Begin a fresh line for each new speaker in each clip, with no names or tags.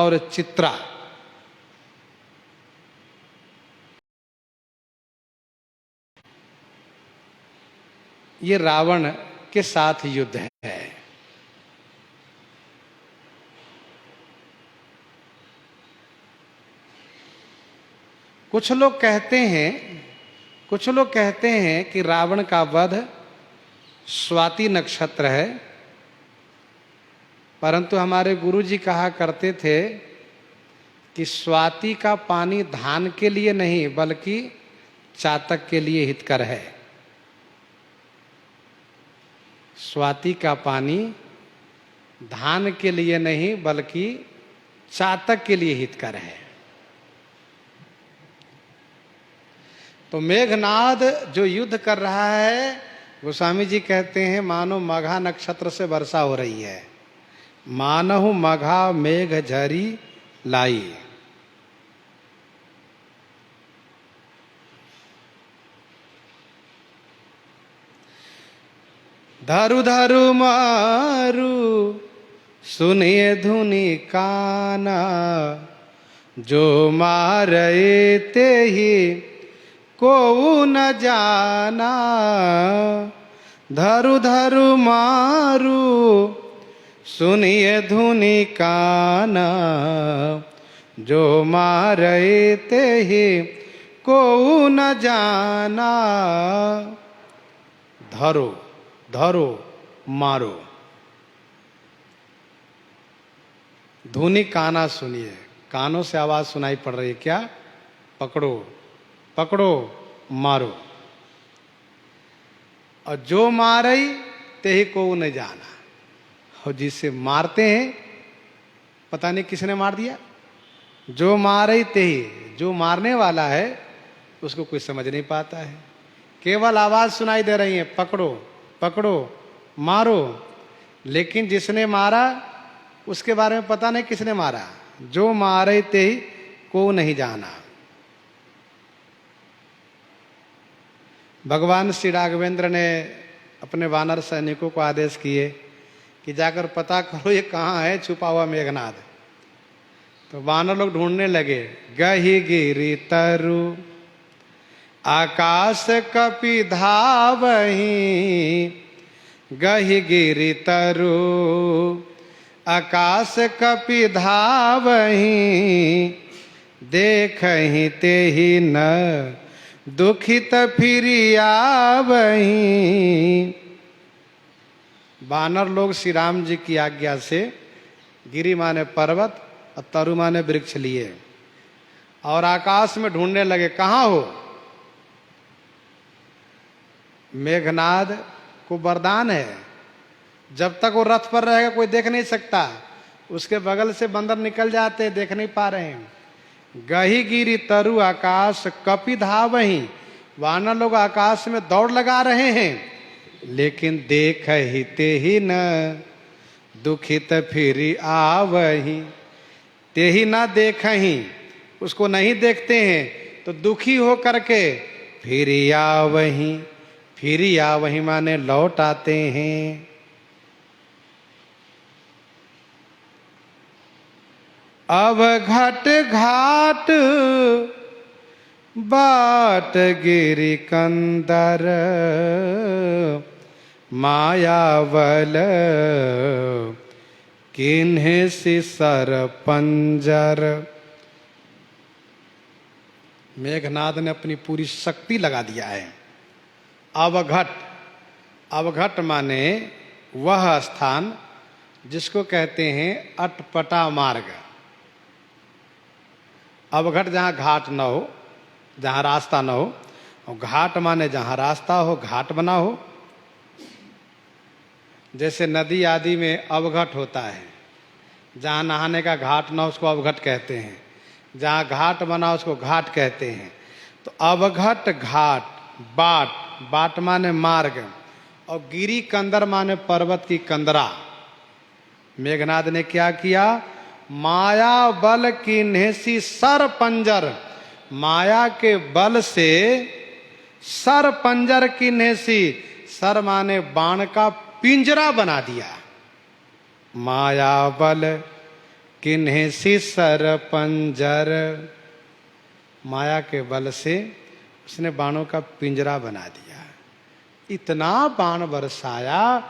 और चित्रा, ये रावण के साथ युद्ध है। कुछ लोग कहते हैं कि रावण का वध स्वाति नक्षत्र है, परंतु हमारे गुरुजी कहा करते थे कि स्वाति का पानी धान के लिए नहीं बल्कि चातक के लिए हितकर है। स्वाति का पानी धान के लिए नहीं बल्कि चातक के लिए हितकर है। तो मेघनाद जो युद्ध कर रहा है, गोस्वामी जी कहते हैं मानो मघा नक्षत्र से वर्षा हो रही है। मानहु मघा मेघ झरी लाई। धरु धरु मारू सुनिए धुनि काना, जो मारे ते ही को न जाना। धरु धरु मारू सुनिए धुनि काना, जो मारे ते ही को न जाना। धरो धरो मारो, धुनि काना सुनिए, कानों से आवाज सुनाई पड़ रही है क्या? पकड़ो पकड़ो मारो। और जो मारई ते ही को न जाना, और जिसे मारते हैं पता नहीं किसने मार दिया। जो मारई ते ही, जो मारने वाला है उसको कोई समझ नहीं पाता है, केवल आवाज सुनाई दे रही है पकड़ो पकड़ो मारो, लेकिन जिसने मारा उसके बारे में पता नहीं किसने मारा। जो मारे ते ही को नहीं जाना। भगवान श्री राघवेंद्र ने अपने वानर सैनिकों को आदेश किए कि जाकर पता करो ये कहाँ है छुपा हुआ मेघनाद। तो वानर लोग ढूंढने लगे। गही गिरी तरु आकाश कपि धावही, गही गिरी तरु आकाश कपि धावही, देखहि ते ही न दुखित फिरि आवही। वानर लोग श्री राम जी की आज्ञा से गिरी माने पर्वत और तरु माने वृक्ष लिए और आकाश में ढूंढने लगे कहाँ हो। मेघनाद को वरदान है, जब तक वो रथ पर रहेगा कोई देख नहीं सकता। उसके बगल से बंदर निकल जाते, देख नहीं पा रहे हैं। गही गिरी तरु आकाश कपि धावही, वानर लोग आकाश में दौड़ लगा रहे हैं, लेकिन देख ही ते ही न दुखित फिर आवही। ते ही ना देख ही, उसको नहीं देखते हैं तो दुखी हो करके फिर आवही। फिर आवही माने लौट आते हैं। अब घट घाट बाट गिरी कंदर, मायावल किन्हे सिसर पंजर। मेघनाद ने अपनी पूरी शक्ति लगा दिया है। अवघट, अवघट माने वह स्थान जिसको कहते हैं अटपटा मार्ग। अवघट जहाँ घाट न हो, जहाँ रास्ता न हो, और घाट माने जहाँ रास्ता हो, घाट बना हो। जैसे नदी आदि में अवघट होता है, जहाँ नहाने का घाट ना उसको अवघट कहते हैं, जहाँ घाट बना उसको घाट कहते हैं। तो अवघट घाट, बाट, बाट माने मार्ग, और गिरी कंदर माने पर्वत की कंदरा। मेघनाद ने क्या किया? माया बल की नेसी सर पंजर, माया के बल से सर पंजर की नेसी, सर माने बाण का पिंजरा बना दिया। माया बल किन्हें सी सर पंजर, माया के बल से उसने बाणों का पिंजरा बना दिया। इतना बाण बरसाया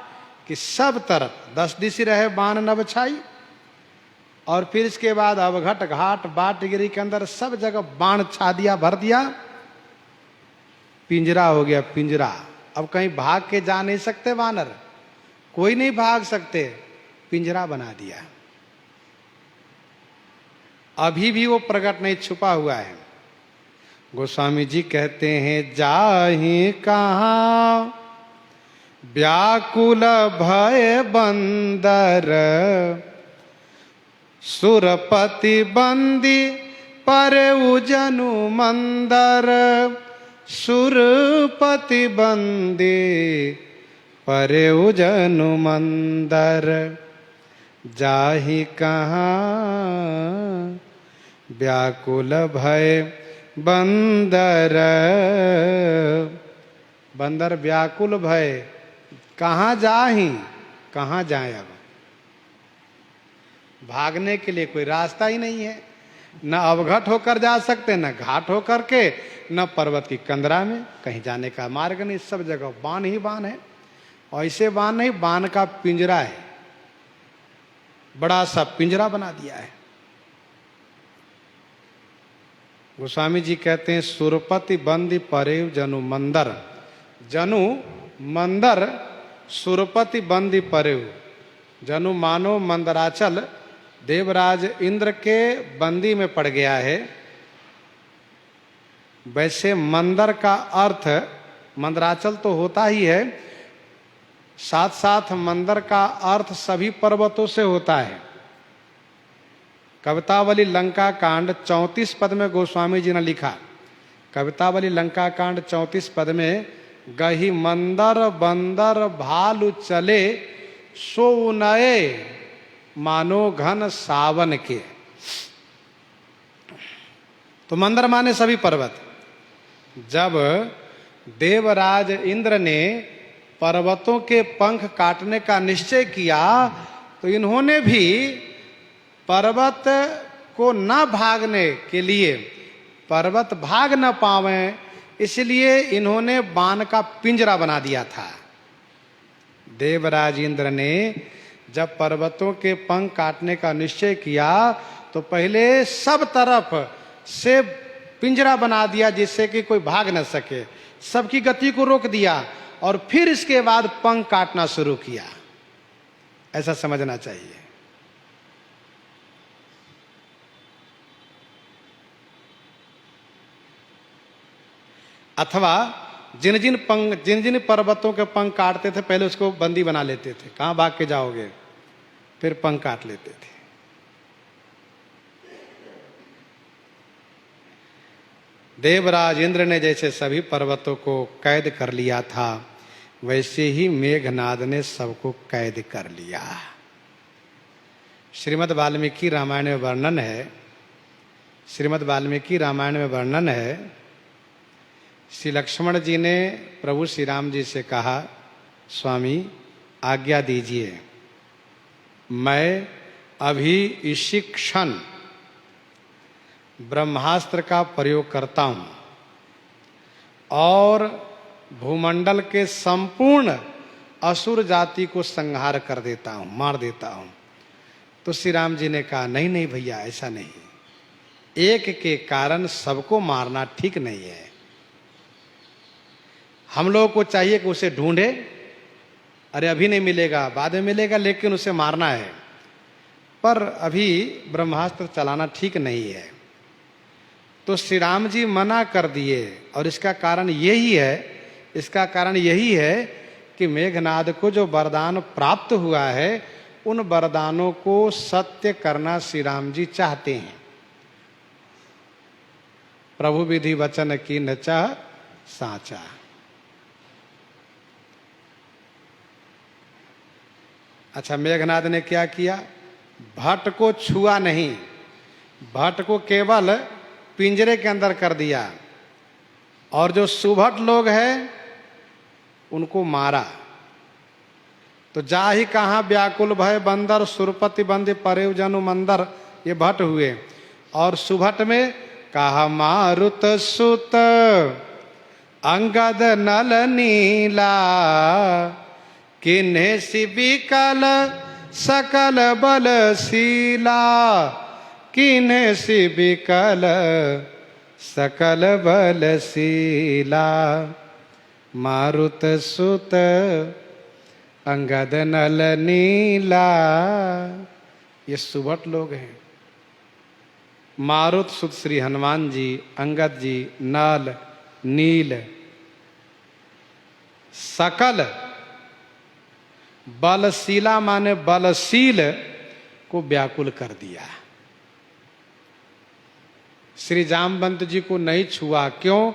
कि सब तरफ 10 दिशा रहे बाण नभ छाई, और फिर इसके बाद अवघट घाट बाटगिरी के अंदर सब जगह बाण छा दिया, भर दिया। पिंजरा हो गया पिंजरा। अब कहीं भाग के जा नहीं सकते वानर, कोई नहीं भाग सकते, पिंजरा बना दिया। अभी भी वो प्रकट नहीं, छुपा हुआ है। गोस्वामी जी कहते हैं जाहि कहाँ व्याकुल भय बंदर, सुरपति बंदी पर उजनु मंदर, सुरपति बंदी पर उजनु मंदर, जाहि कहाँ व्याकुल भय बंदर। बंदर व्याकुल भय, कहाँ जाहि, कहाँ जाए। अब भागने के लिए कोई रास्ता ही नहीं है, न अवघट होकर जा सकते, न घाट होकर के, न पर्वत की कंदरा में कहीं जाने का मार्ग नहीं। सब जगह बाण ही बाण है। और ऐसे बाण नहीं, बाण का पिंजरा है, बड़ा सा पिंजरा बना दिया है। गोस्वामी जी कहते हैं सुरपति बंदी परेव जनु मंदर। जनु मंदर, सुरपति बंदी परेव। जनु मानो मंदराचल देवराज इंद्र के बंदी में पड़ गया है। वैसे मंदर का अर्थ मंदराचल तो होता ही है, साथ साथ मंदर का अर्थ सभी पर्वतों से होता है। कवितावली लंका कांड 34 पद में गोस्वामी जी ने लिखा, कवितावली लंका कांड 34 पद में, गही मंदर बंदर भालु चले, सो नए मानो घन सावन के। तो मंदर माने सभी पर्वत। जब देवराज इंद्र ने पर्वतों के पंख काटने का निश्चय किया, तो इन्होंने भी पर्वत को न भागने के लिए, पर्वत भाग न पावे इसलिए इन्होंने बाण का पिंजरा बना दिया था। देवराज इंद्र ने जब पर्वतों के पंख काटने का निश्चय किया, तो पहले सब तरफ से पिंजरा बना दिया जिससे कि कोई भाग न सके, सबकी गति को रोक दिया, और फिर इसके बाद पंख काटना शुरू किया। ऐसा समझना चाहिए। अथवा जिन जिन पर्वतों के पंख काटते थे, पहले उसको बंदी बना लेते थे, कहां भाग के जाओगे, फिर पंख काट लेते थे। देवराज इंद्र ने जैसे सभी पर्वतों को कैद कर लिया था, वैसे ही मेघनाद ने सबको कैद कर लिया। श्रीमद् वाल्मीकि रामायण में वर्णन है, श्रीमद् वाल्मीकि रामायण में वर्णन है, श्री लक्ष्मण जी ने प्रभु श्री राम जी से कहा, स्वामी आज्ञा दीजिए, मैं अभी इसी क्षण ब्रह्मास्त्र का प्रयोग करता हूं और भूमंडल के संपूर्ण असुर जाति को संहार कर देता हूं, मार देता हूं। तो श्री राम जी ने कहा, नहीं नहीं भैया, ऐसा नहीं, एक के कारण सबको मारना ठीक नहीं है। हम लोगों को चाहिए कि उसे ढूंढे, अरे अभी नहीं मिलेगा, बाद में मिलेगा, लेकिन उसे मारना है, पर अभी ब्रह्मास्त्र चलाना ठीक नहीं है। तो श्री राम जी मना कर दिए, और इसका कारण यही है कि मेघनाद को जो वरदान प्राप्त हुआ है, उन वरदानों को सत्य करना श्री राम जी चाहते हैं। प्रभु विधि वचन की न चाह साचा। अच्छा, मेघनाद ने क्या किया, भट्ट को छुआ नहीं, भट्ट को केवल पिंजरे के अंदर कर दिया, और जो सुभट लोग हैं उनको मारा। तो जाहि कहाँ व्याकुल भय बंदर, सुरपति बंदी परेव जनु मंदर, ये भट्ट हुए। और सुभट में कहा मारुत सुत अंगद नल नीला, किन्हे सि विकल सकल बलशीला, किन्हे सि विकल सकल बलशीला। मारुत सुत अंगद नल नीला, ये सुभट लोग हैं। मारुत सुत श्री हनुमान जी, अंगद जी, नल, नील, सकल बलशीला माने बलशील को व्याकुल कर दिया। श्री जामवंत जी को नहीं छुआ, क्यों?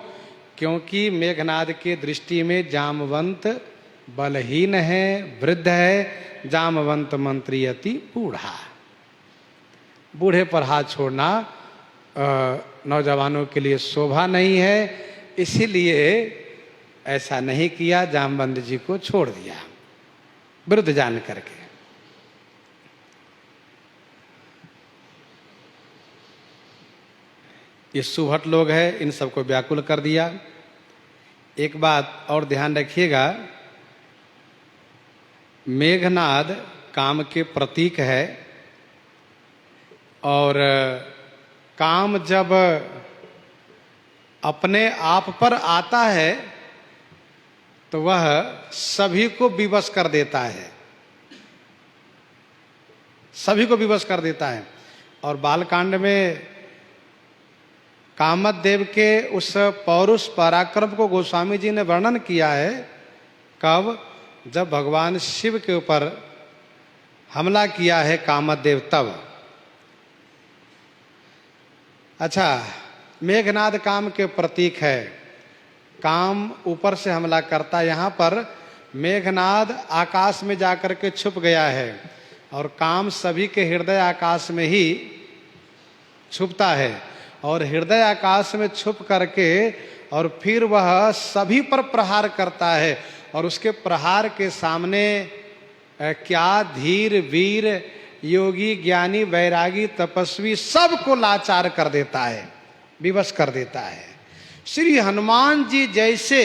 क्योंकि मेघनाद के दृष्टि में जामवंत बलहीन है, वृद्ध है, जामवंत मंत्री अति बूढ़ा। बूढ़े पर हाथ छोड़ना नौजवानों के लिए शोभा नहीं है, इसीलिए ऐसा नहीं किया, जामवंत जी को छोड़ दिया वृद्ध जान करके। ये सुभट लोग हैं, इन सबको व्याकुल कर दिया। एक बात और ध्यान रखिएगा, मेघनाद काम के प्रतीक है, और काम जब अपने आप पर आता है तो वह सभी को विवश कर देता है, सभी को विवश कर देता है। और बालकांड में कामदेव के उस पौरुष पराक्रम को गोस्वामी जी ने वर्णन किया है। कब? जब भगवान शिव के ऊपर हमला किया है कामदेव, तब। अच्छा, मेघनाद काम के प्रतीक है, काम ऊपर से हमला करता। यहाँ पर मेघनाद आकाश में जाकर के छुप गया है, और काम सभी के हृदय आकाश में ही छुपता है, और हृदय आकाश में छुप करके और फिर वह सभी पर प्रहार करता है। और उसके प्रहार के सामने क्या धीर वीर योगी ज्ञानी वैरागी तपस्वी सबको लाचार कर देता है, विवश कर देता है। श्री हनुमान जी जैसे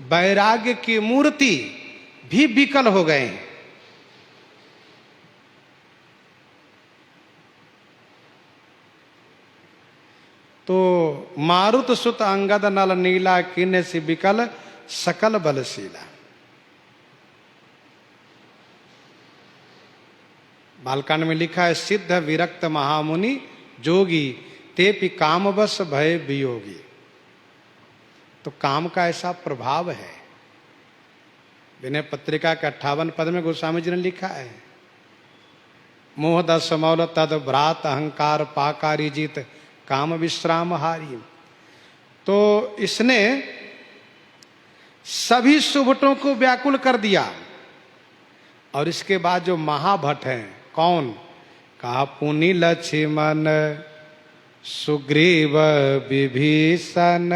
वैराग्य की मूर्ति भी विकल हो गए हैं। तो मारुत सुत अंगद नल नीला, किन्हे सि विकल सकल बलशीला। बालकांड में लिखा है, सिद्ध विरक्त महामुनि जोगी, तेपि कामवश भय वियोगी। तो काम का ऐसा प्रभाव है। विनय पत्रिका के 58 पद में गोस्वामी जी ने लिखा है, मोह दस मौल तद भ्रात अहंकार पाकारी जीत काम विश्राम हारी। तो इसने सभी सुभटों को व्याकुल कर दिया। और इसके बाद जो महाभट्ट हैं, कौन? कहा पुनि लक्ष्मण सुग्रीव विभीषण,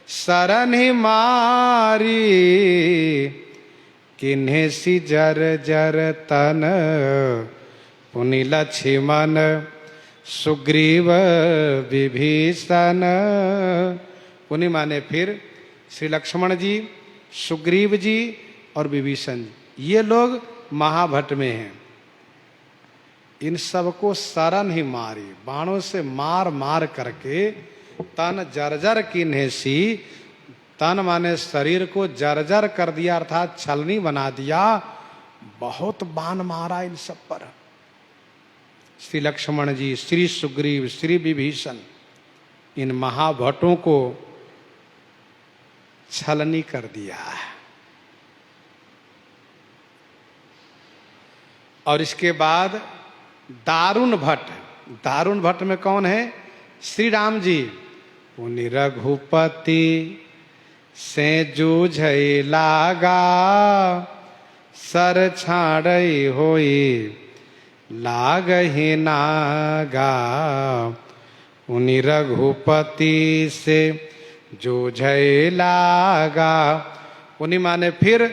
शरण ही मारी, किन्हे सि जर जर तन। पुनि लक्ष्मण सुग्रीव विभीषण। पुनि माने फिर श्री लक्ष्मण जी, सुग्रीव जी और विभीषण जी, ये लोग महाभट्ट में हैं। इन सबको शरण ही मारी, बाणों से मार मार करके तन जर्जर किन्हे सी, तन माने शरीर को जर्जर कर दिया, अर्थात छलनी बना दिया। बहुत बाण मारा इन सब पर। श्री लक्ष्मण जी, श्री सुग्रीव, श्री विभीषण, इन महाभट्टों को छलनी कर दिया। और इसके बाद दारुण भट्ट। दारुण भट्ट में कौन है? श्री राम जी। पुनि रघुपति से जूझई लागा, सर छाड़ई होई लागहि नागा। पुनि रघुपति से जूझई लागा। पुनि माने फिर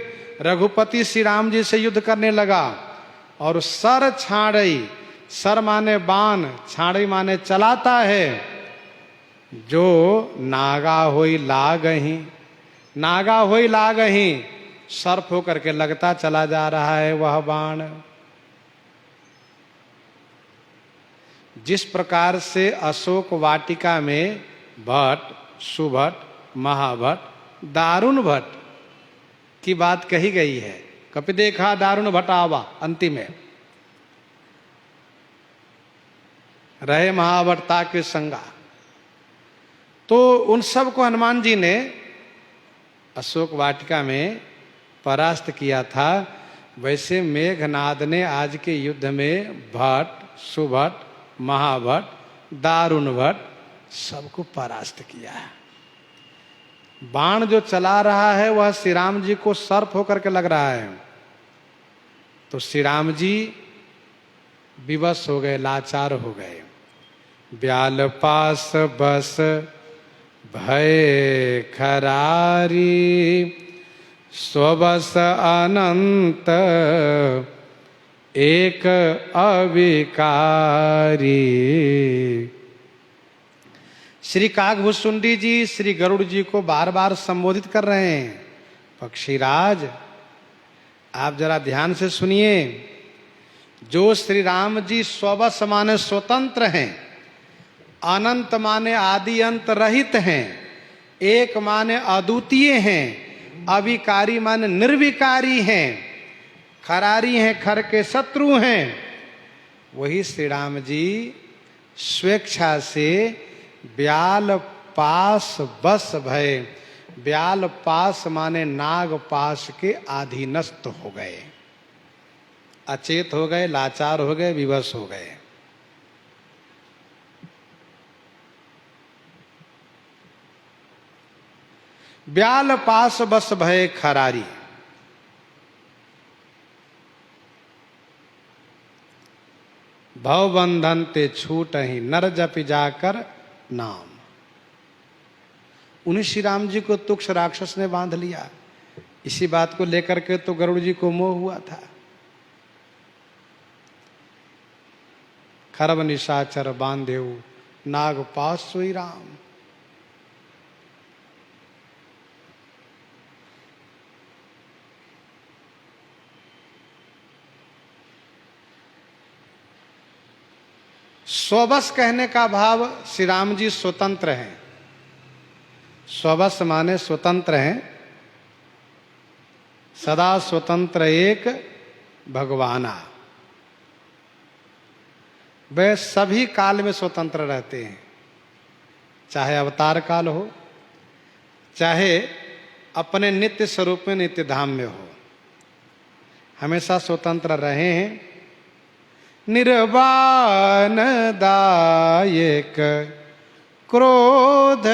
रघुपति श्री राम जी से युद्ध करने लगा, और सर छाड़ई, सर माने बाण, छाड़ी माने चलाता है। जो नागा होई लागही, नागा होई लागही, सर्प होकर के लगता चला जा रहा है वह बाण। जिस प्रकार से अशोक वाटिका में भट्ट, सुभट, महाभट्ट, दारुण भट्ट की बात कही गई है, कपि देखा दारुण भट्ट आवा, अंतिम में रहे महाभट्टा के संगा। तो उन सब को हनुमान जी ने अशोक वाटिका में परास्त किया था। वैसे मेघनाद ने आज के युद्ध में भट्ट, सुभट, महाभट्ट, दारुण भट्ट सबको परास्त किया है। बाण जो चला रहा है वह श्री राम जी को सर्प होकर के लग रहा है। तो श्री राम जी विवश हो गए, लाचार हो गए। ब्याल पास बस भय खरारी, स्वबस अनंत एक अविकारी। श्री काकभुसुंडी जी श्री गरुड़ जी को बार बार संबोधित कर रहे हैं। पक्षीराज, आप जरा ध्यान से सुनिए। जो श्री राम जी स्वबस माने स्वतंत्र हैं, अनंत माने आदि अंत रहित हैं, एक माने अद्वितीय हैं, अविकारी माने निर्विकारी हैं, खरारी हैं, खर के शत्रु हैं, वही श्री राम जी स्वेच्छा से ब्याल पास बस भय, ब्याल पास माने नाग पास के अधीनस्थ हो गए, अचेत हो गए, लाचार हो गए, विवश हो गए। ब्याल पास बस भय खरारी। भव बंधन ते छूट ही, नर जपि जाकर नाम। उन्हीं श्री राम जी को तुक्ष राक्षस ने बांध लिया। इसी बात को लेकर के तो गरुड़ जी को मोह हुआ था। खरब निशाचर बांधेऊ, नाग पास सोई राम। स्वबस कहने का भाव श्री राम जी स्वतंत्र हैं। स्वबस माने स्वतंत्र हैं, सदा स्वतंत्र एक भगवाना। वे सभी काल में स्वतंत्र रहते हैं, चाहे अवतार काल हो, चाहे अपने नित्य स्वरूप में नित्य धाम में हो, हमेशा स्वतंत्र रहे हैं। निर्वाण दायक क्रोध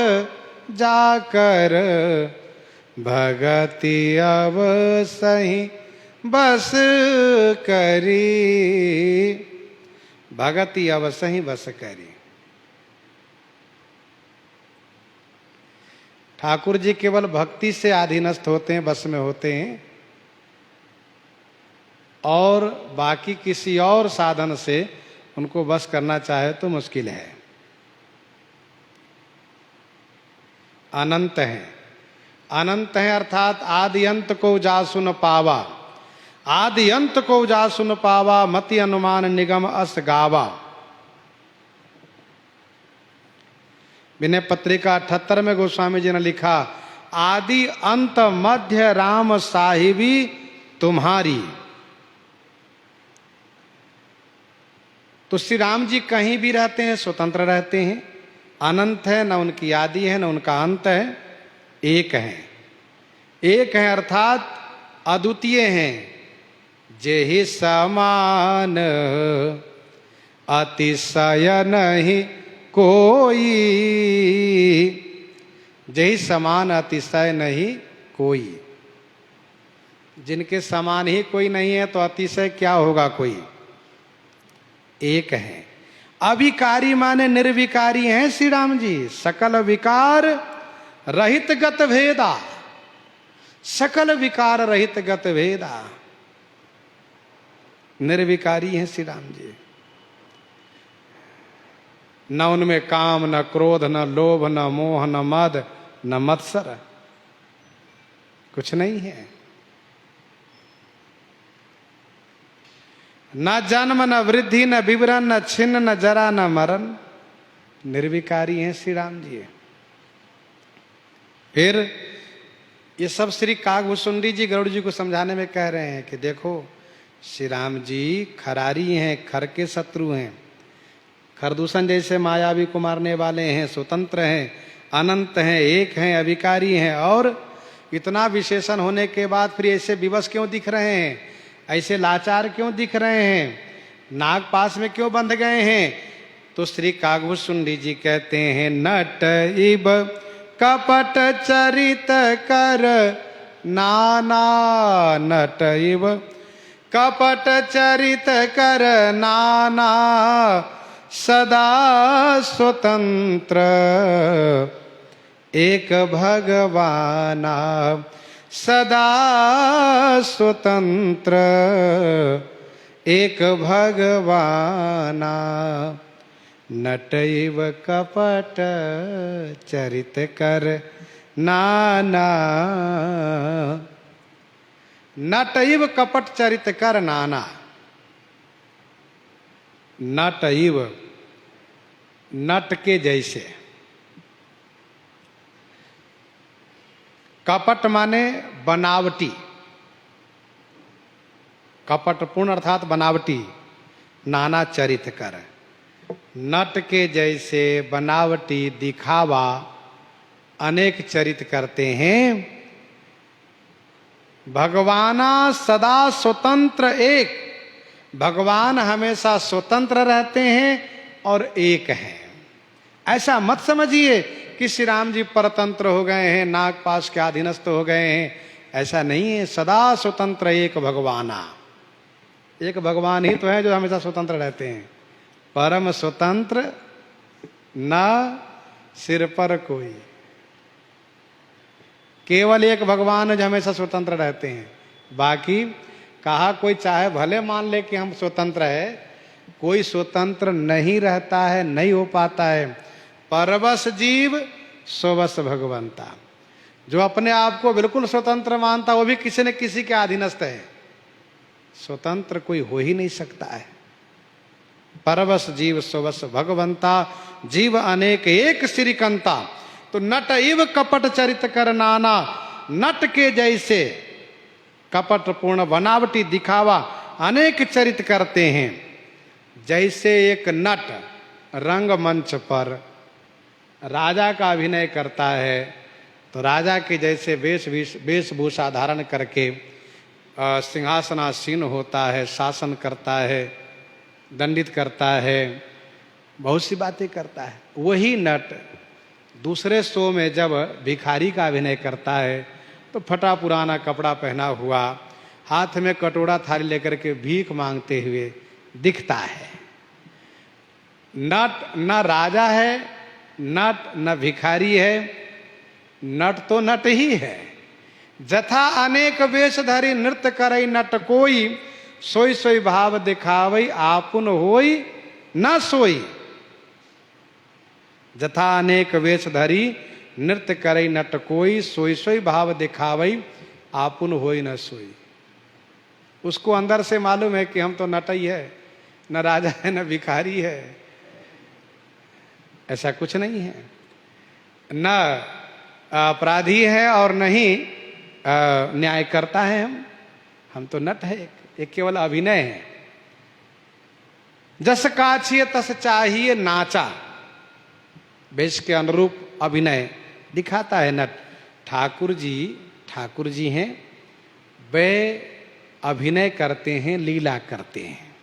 जाकर, भगति अवसहि बस करी। भगति अवसहि बस करी। ठाकुर जी केवल भक्ति से अधीनस्थ होते हैं, बस में होते हैं, और बाकी किसी और साधन से उनको बस करना चाहे तो मुश्किल है। अनंत है, अनंत है अर्थात आदि अंत को जा सुन पावा, आदि अंत को जा सुन पावा, मति अनुमान निगम अस गावा। विनय पत्रिका 78 में गोस्वामी जी ने लिखा, आदि अंत मध्य राम साहिबी तुम्हारी। तो श्री राम जी कहीं भी रहते हैं, स्वतंत्र रहते हैं, अनंत है, न उनकी आदि है न उनका अंत है, एक है। एक है अर्थात अद्वितीय हैं। जेहि समान अतिशय नहीं कोई, जेहि समान अतिशय नहीं कोई। जिनके समान ही कोई नहीं है तो अतिशय क्या होगा कोई। एक है। अविकारी माने निर्विकारी हैं श्री राम जी। सकल विकार रहित गत भेदा, सकल विकार रहित गत भेदा, निर्विकारी हैं श्री राम जी। न उनमें काम, न क्रोध, न लोभ, न मोह, न मद, न मत्सर, कुछ नहीं है। न जन्म, न वृद्धि, न विवरण, न छिन्न, न जरा, न मरण, निर्विकारी हैं श्री राम जी। फिर ये सब श्री काकभूषुंडी जी गरुड़ जी को समझाने में कह रहे हैं कि देखो श्री राम जी खरारी हैं, खर के शत्रु हैं, खरदूषण जैसे मायावी को मारने वाले हैं, स्वतंत्र हैं, अनंत हैं, एक हैं, अभिकारी हैं, और इतना विशेषण होने के बाद फिर ऐसे विवश क्यों दिख रहे हैं, ऐसे लाचार क्यों दिख रहे हैं, नाग पास में क्यों बंध गए हैं? तो श्री काकभूषुंडी जी कहते हैं नट इब कपट चरित कर नाना, नट इब कपट चरित कर नाना, सदा स्वतंत्र एक भगवाना, सदा स्वतंत्र एक भगवाना, नटैव कपट चरित कर नाना, नटैव कपट चरित कर नाना। नटैव नट के जैसे, कपट माने बनावटी, कपटपूर्ण अर्थात बनावटी, नाना चरित कर, नट के जैसे बनावटी दिखावा अनेक चरित करते हैं। भगवाना सदा स्वतंत्र एक, भगवान हमेशा स्वतंत्र रहते हैं और एक हैं। ऐसा मत समझिए कि श्री राम जी परतंत्र हो गए हैं, नागपाश के अधीनस्थ हो गए हैं, ऐसा नहीं है। सदा स्वतंत्र एक भगवाना, एक भगवान ही तो है जो हमेशा स्वतंत्र रहते हैं। परम स्वतंत्र न सिर पर कोई, केवल एक भगवान जो हमेशा स्वतंत्र रहते हैं। बाकी कहा कोई चाहे भले मान ले कि हम स्वतंत्र है, कोई स्वतंत्र नहीं रहता है, नहीं हो पाता है। परवश जीव स्ववश भगवंता, जो अपने आप को बिल्कुल स्वतंत्र मानता वो भी किसी न किसी के अधीनस्थ है, स्वतंत्र कोई हो ही नहीं सकता है। परवश जीव स्ववश भगवंता, जीव अनेक एक श्रीकंता। तो नट इव कपट चरित कर नाना, नट के जैसे कपट पूर्ण बनावटी दिखावा अनेक चरित करते हैं। जैसे एक नट रंगमंच पर राजा का अभिनय करता है, तो राजा के जैसे वेशभूषा धारण करके सिंहासनासीन होता है, शासन करता है, दंडित करता है, बहुत सी बातें करता है। वही नट दूसरे शो में जब भिखारी का अभिनय करता है तो फटा पुराना कपड़ा पहना हुआ, हाथ में कटोरा थाली लेकर के भीख मांगते हुए दिखता है। नट न राजा है, नट न भिखारी है, नट तो नट ही है। जथा अनेक वेश धरी नृत्य करई नट कोई, सोई सोई भाव दिखावई आपुन होई न सोई। जथा अनेक वेश धरी नृत्य करई नट कोई, सोई सोई भाव दिखावई आपुन होई न सोई। उसको अंदर से मालूम है कि हम तो नट ही है, न राजा है न भिखारी है, ऐसा कुछ नहीं है। न अपराधी है और न ही न्याय करता है। हम तो नट है, एक केवल अभिनय है। जस काछिए तस चाहिए नाचा, वेश के अनुरूप अभिनय दिखाता है नट। ठाकुर जी हैं, वे अभिनय करते हैं, लीला करते हैं।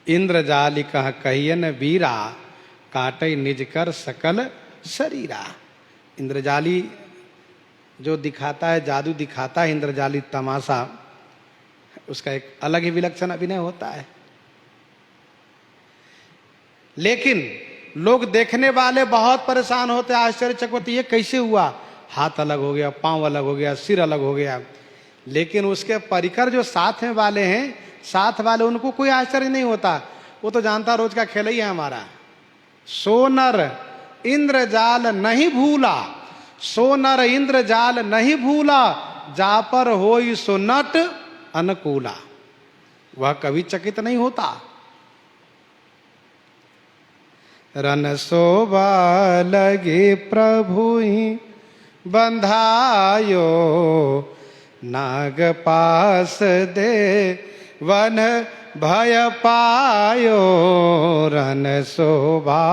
इंद्रजाली कह कहियन वीरा, काटई निज कर सकल शरीरा। इंद्रजाली जो दिखाता है, जादू दिखाता है, इंद्रजाली तमाशा, उसका एक अलग ही विलक्षण अभिनय होता है। लेकिन लोग देखने वाले बहुत परेशान होते, आश्चर्यचकित, ये कैसे हुआ, हाथ अलग हो गया, पांव अलग हो गया, सिर अलग हो गया। लेकिन उसके परिकर जो साथ में वाले हैं साथ वाले उनको कोई आश्चर्य नहीं होता, वो तो जानता रोज का खेल ही है हमारा। सोनर इंद्रजाल नहीं भूला, सोनर इंद्रजाल नहीं भूला, जा पर होई सो नट अनुकूला। वह कभी चकित नहीं होता। रन शोभा लगे प्रभु ही बंधायो, नाग पास दे वन भय पायो। रन शोभा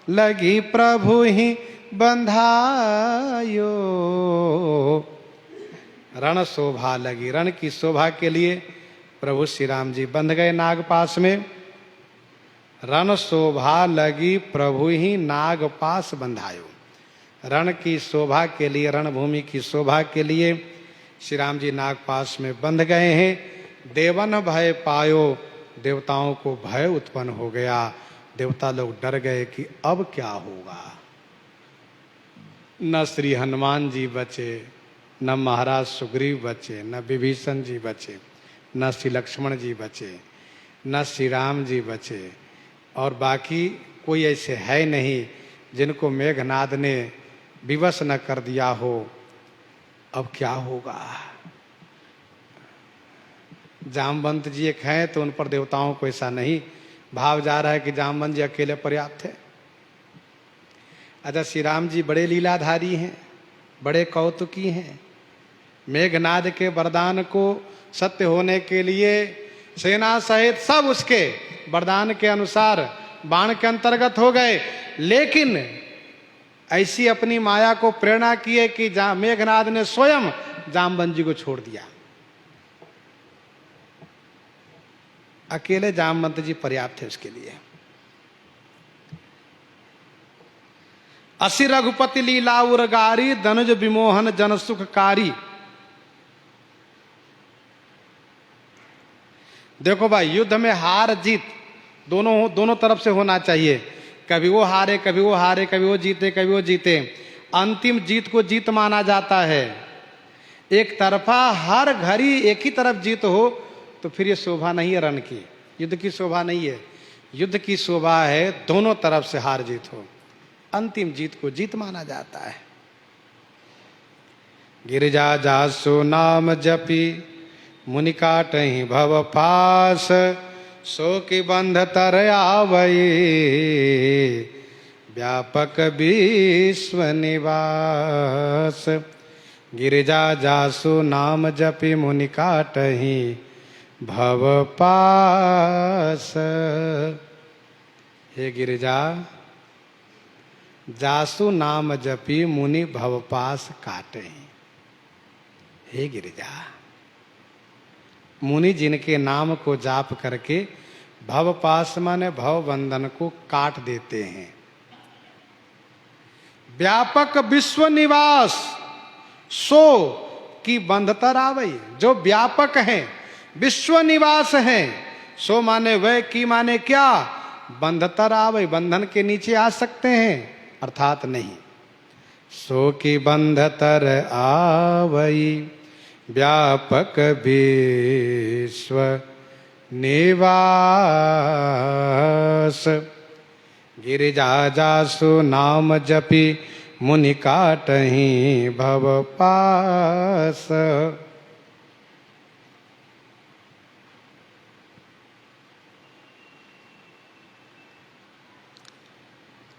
लगी प्रभु ही बंधायो। रण शोभा लगी, रण की शोभा के लिए प्रभु श्री राम जी बंध गए नाग पास में। रण शोभा लगी प्रभु ही नाग पास बंधायो। रण की शोभा के लिए, रणभूमि की शोभा के लिए श्री राम जी नाग पास में बंध गए हैं। देवन भय पायो, देवताओं को भय उत्पन्न हो गया। देवता लोग डर गए कि अब क्या होगा। न श्री हनुमान जी बचे, न महाराज सुग्रीव बचे, न विभीषण जी बचे, न श्री लक्ष्मण जी बचे, न श्री राम जी बचे, और बाकी कोई ऐसे है नहीं जिनको मेघनाद ने विवश न कर दिया हो। अब क्या होगा। जामवंत जी एक हैं तो उन पर देवताओं को ऐसा नहीं भाव जा रहा है कि जामवंत जी अकेले पर्याप्त है। अच्छा, श्री राम जी बड़े लीलाधारी हैं, बड़े कौतुकी हैं। मेघनाद के वरदान को सत्य होने के लिए सेना सहित सब उसके वरदान के अनुसार बाण के अंतर्गत हो गए, लेकिन ऐसी अपनी माया को प्रेरणा किए कि मेघनाद ने स्वयं जामवंत जी को छोड़ दिया। अकेले जामवंत जी पर्याप्त थे उसके लिए। असि रघुपति लीला उरगारी, धनुज विमोहन जन सुखकारी। देखो भाई, युद्ध में हार जीत दोनों तरफ से होना चाहिए। कभी वो हारे, कभी वो हारे, कभी वो जीते, कभी वो जीते। अंतिम जीत को जीत माना जाता है। एक तरफा हर घड़ी एक ही तरफ जीत हो तो फिर ये शोभा नहीं है रण की, युद्ध की शोभा नहीं है। युद्ध की शोभा है दोनों तरफ से हार जीत हो, अंतिम जीत को जीत माना जाता है। गिरिजा जासु नाम जपी, मुनि काटहि भव पास, सो की बंध तर आवई, व्यापक विश्व निवास। गिरिजा जासु नाम जपि, मुनि काटहि भव पास। हे गिरिजा, जासु नाम जपि मुनि भव पास काटहि। हे गिरिजा, मुनि जिनके नाम को जाप करके भव पास माने भव बंधन को काट देते हैं। व्यापक विश्व निवास, सो की बंधतर आवई। जो व्यापक हैं, विश्व निवास हैं, सो माने वह, की माने क्या, बंधतर आवई, बंधन के नीचे आ सकते हैं, अर्थात नहीं। सो की बंधतर आवई, व्यापक विश्व निवास। गिरिजा जासु नाम जपि, मुनि काटहि भव पास।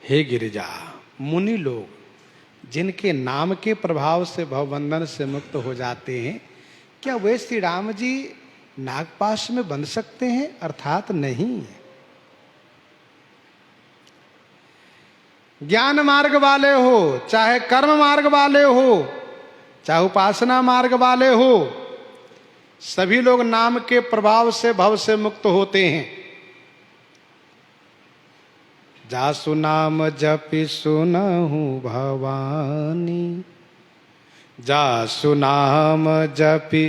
हे गिरिजा, मुनि लोग जिनके नाम के प्रभाव से भवबंधन से मुक्त हो जाते हैं, क्या वे श्री राम जी नागपाश में बंध सकते हैं? अर्थात नहीं। ज्ञान मार्ग वाले हो, चाहे कर्म मार्ग वाले हो, चाहे उपासना मार्ग वाले हो, सभी लोग नाम के प्रभाव से भव से मुक्त होते हैं। जासु नाम जपि सुनहु भवानी, जासु नाम जपि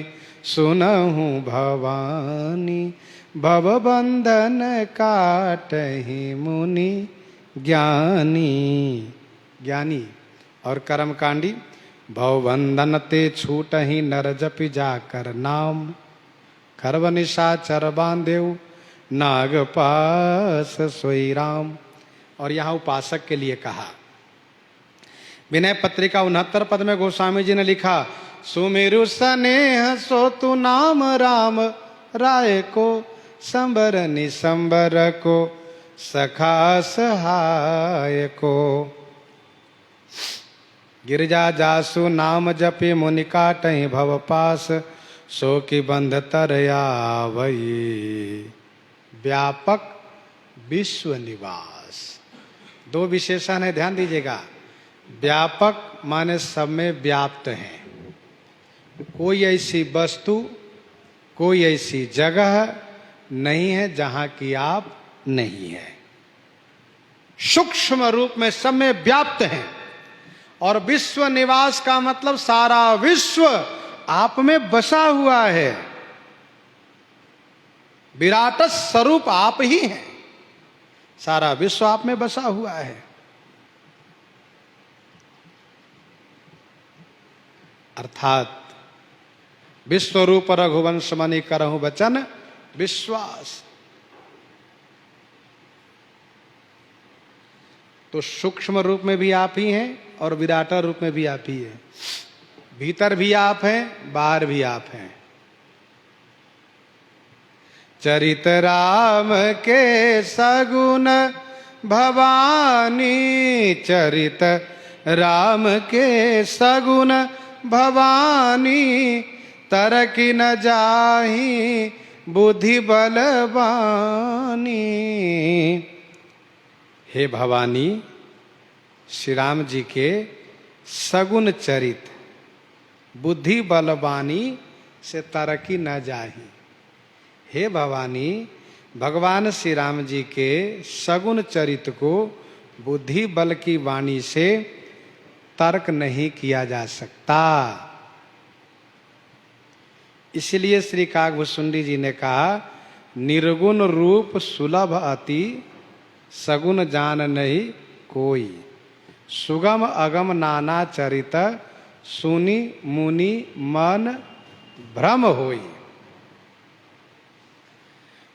सुनहु भवानी, भव बंधन काटहि मुनि ज्ञानी। ज्ञानी और कर्मकांडी, भव बंधन ते छूटहि नर जपि जाकर नाम। खरब निशाचर बांधेऊ नाग पास सोई राम। और यहाँ उपासक के लिए कहा, विनय पत्रिका 69 पद में गोस्वामी जी ने लिखा, सुमेरु स्नेह सो तू नाम राम राय को, संबर निसंबर को सखा सहाय को। गिरजा जासु नाम जपे मुनि काटहि भव पास, सो की बंध तरया वही व्यापक विश्व निवास। दो विशेषण है, ध्यान दीजिएगा। व्यापक माने सब में व्याप्त है, कोई ऐसी वस्तु कोई ऐसी जगह नहीं है जहां की आप नहीं है। सूक्ष्म रूप में सब में व्याप्त है। और विश्व निवास का मतलब सारा विश्व आप में बसा हुआ है। विराट स्वरूप आप ही हैं, सारा विश्व आप में बसा हुआ है। अर्थात विश्वरूप रघुवंश मणि करहु वचन विश्वास। तो सूक्ष्म रूप में भी आप ही हैं और विराट रूप में भी आप ही हैं। भीतर भी आप हैं, बाहर भी आप हैं। चरित राम के सगुन भवानी, चरित राम के सगुन भवानी, तरकी न जाहि बुद्धि बलवानी। हे भवानी, श्री राम जी के सगुन चरित बुद्धि बलवानी से तरकी न जाहि। हे भवानी, भगवान श्री राम जी के सगुन चरित को बुद्धि बल की वाणी से तर्क नहीं किया जा सकता। इसलिए श्री काकभूषुंडी जी ने कहा, निर्गुण रूप सुलभ अति, सगुन जान नहीं कोई, सुगम अगम नाना चरित, सुनी मुनि मन भ्रम होई।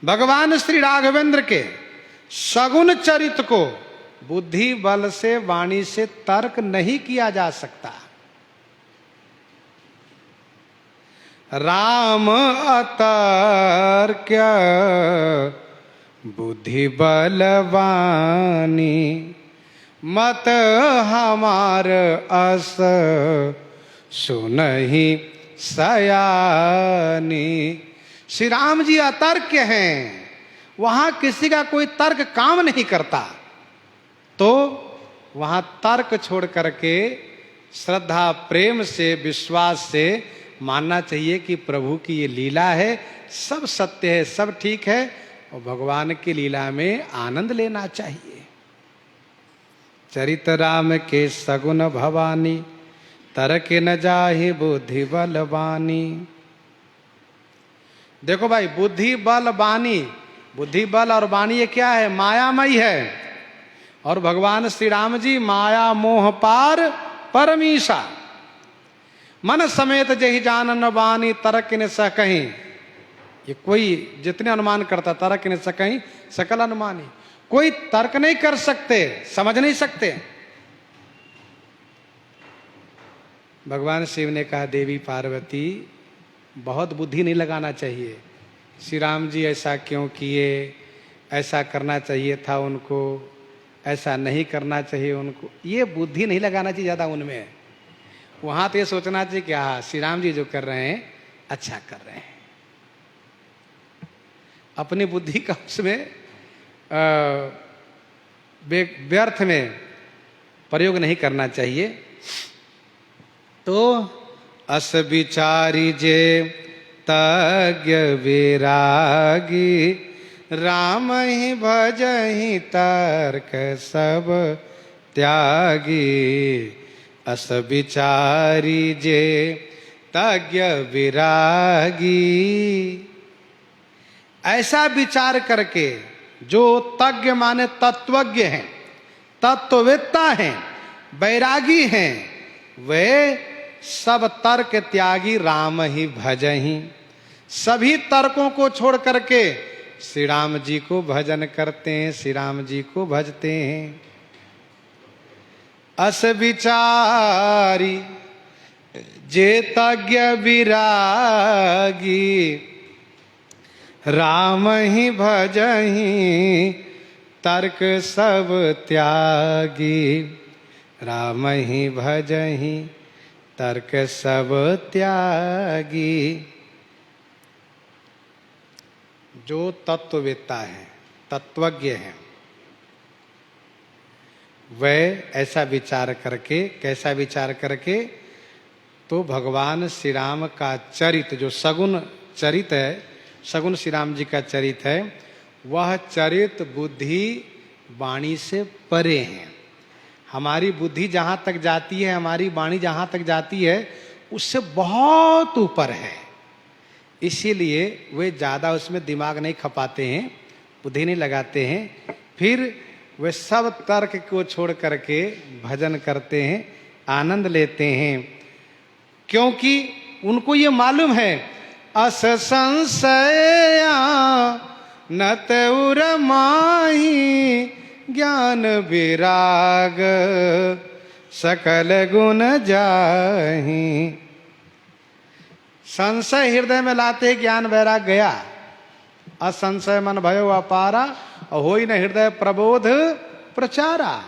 भगवान श्री राघवेंद्र के सगुन चरित को बुद्धि बल से वाणी से तर्क नहीं किया जा सकता। राम अतर्क्य बुद्धि बलवानी, मत हमार अस सुनहि सयानी। श्री राम जी अतर्क्य हैं, वहां किसी का कोई तर्क काम नहीं करता। तो वहां तर्क छोड़ करके श्रद्धा प्रेम से विश्वास से मानना चाहिए कि प्रभु की ये लीला है, सब सत्य है, सब ठीक है, और भगवान की लीला में आनंद लेना चाहिए। चरित राम के सगुन भवानी, तरक न जाहि बुद्धि बलवानी। देखो भाई, बुद्धि बल वाणी, बुद्धि बल और वाणी ये क्या है? मायामयी है। और भगवान श्री राम जी माया मोह पार परमीशा, मन समेत जहि जानन वाणी, तरक न सकहीं। ये कोई जितने अनुमान करता, तरक न सकहीं सकल अनुमानी। कोई तर्क नहीं कर सकते, समझ नहीं सकते। भगवान शिव ने कहा, देवी पार्वती बहुत बुद्धि नहीं लगाना चाहिए। श्री राम जी ऐसा क्यों किए, ऐसा करना चाहिए था उनको, ऐसा नहीं करना चाहिए उनको, ये बुद्धि नहीं लगाना चाहिए ज़्यादा उनमें। वहाँ तो ये सोचना चाहिए कि हाँ, श्री राम जी जो कर रहे हैं अच्छा कर रहे हैं। अपनी बुद्धि का उसमें व्यर्थ में प्रयोग नहीं करना चाहिए। तो अस विचारी जे तज्ञ विरागी, राम ही भजहि तर्क सब त्यागी। अस विचारी जे तज्ञ विरागी, ऐसा विचार करके जो तज्ञ माने तत्वज्ञ हैं, तत्ववेत्ता हैं, वैरागी हैं, वे सब तर्क त्यागी राम ही भजहि, सभी तर्कों को छोड़ करके श्री राम जी को भजन करते हैं, श्री राम जी को भजते हैं। अस विचारी जे तज्ञ विरागी, राम ही भजहि तर्क सब त्यागी, राम ही भजहि तर्क सब त्यागी। जो तत्ववेत्ता है, तत्वज्ञ है, वह ऐसा विचार करके, कैसा विचार करके, तो भगवान श्री राम का चरित, जो सगुण चरित है, सगुण श्री राम जी का चरित है, वह चरित बुद्धि वाणी से परे है। हमारी बुद्धि जहाँ तक जाती है, हमारी वाणी जहाँ तक जाती है, उससे बहुत ऊपर है। इसीलिए वे ज़्यादा उसमें दिमाग नहीं खपाते हैं, बुद्धि नहीं लगाते हैं। फिर वे सब तर्क को छोड़ करके भजन करते हैं, आनंद लेते हैं, क्योंकि उनको ये मालूम है अस संशया न तौर माही, ज्ञान विराग सकल गुण जाहि। संशय हृदय में लाते ज्ञान वैराग गया, असंशय मन भयो अपारा, और होई न हृदय प्रबोध प्रचारा।